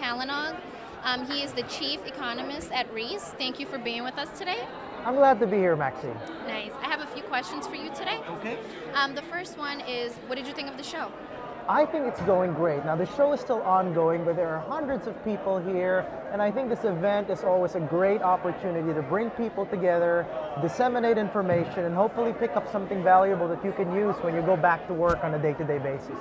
Calanog. He is the chief economist at Reese. Thank you for being with us today. I'm glad to be here, Maxine. Nice. I have a few questions for you today. Okay. The first one is, what did you think of the show? I think it's going great. Now, the show is still ongoing, but there are hundreds of people here, and I think this event is always a great opportunity to bring people together, disseminate information, and hopefully pick up something valuable that you can use when you go back to work on a day-to-day basis.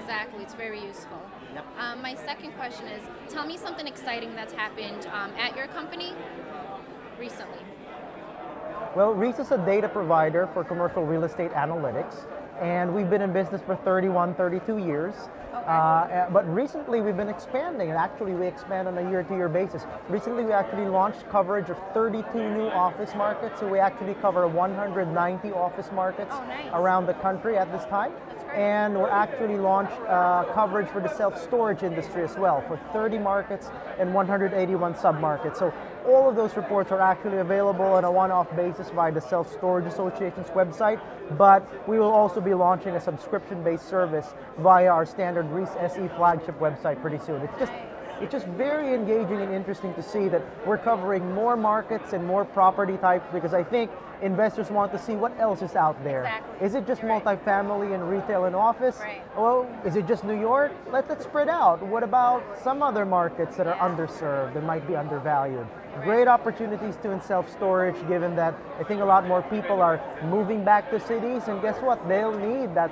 Exactly. It's very useful. Yep. My second question is, tell me something exciting that's happened at your company recently. Well, Reese is a data provider for commercial real estate analytics, and we've been in business for 31, 32 years. Okay. But recently we've been expanding, and actually we expand on a year-to-year basis. Recently we actually launched coverage of 32 new office markets, so we actually cover 190 office markets around the country at this time. That's great. And we're actually launched coverage for the self-storage industry as well, for 30 markets and 181 sub-markets. So all of those reports are actually available on a one-off basis via the Self-Storage Association's website, but we will also be launching a subscription-based service via our standard Reese SE flagship website pretty soon. It's just very engaging and interesting to see that we're covering more markets and more property types, because I think investors want to see what else is out there. Exactly. Is it just You're right. multifamily and retail and office? Right. Well, is it just New York? Let that spread out. What about some other markets that are underserved and might be undervalued? Great opportunities too in self-storage, given that I think a lot more people are moving back to cities, and guess what? They'll need that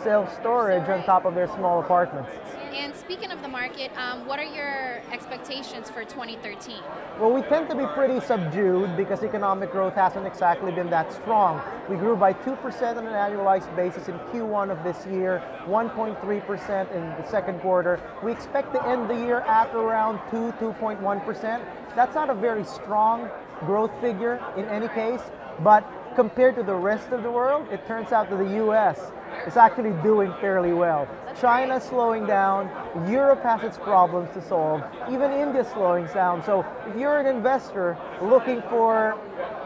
self-storage on top of their small apartments. And speaking of the market, what are your expectations for 2013? Well, we tend to be pretty subdued because economic growth hasn't exactly been that strong. We grew by 2% on an annualized basis in Q1 of this year, 1.3% in the second quarter. We expect to end the year at around 2.1%. That's not a very strong growth figure in any case, but compared to the rest of the world, it turns out that the US is actually doing fairly well. China's slowing down, Europe has its problems to solve, even India's slowing down. So if you're an investor looking for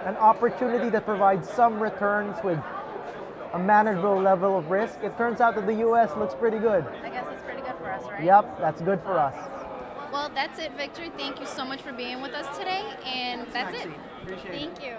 an opportunity that provides some returns with a manageable level of risk, it turns out that the US looks pretty good. I guess it's pretty good for us, right? Yep, that's good for us. Well, that's it, Victor. Thank you so much for being with us today, and that's it. Appreciate it. Thank you.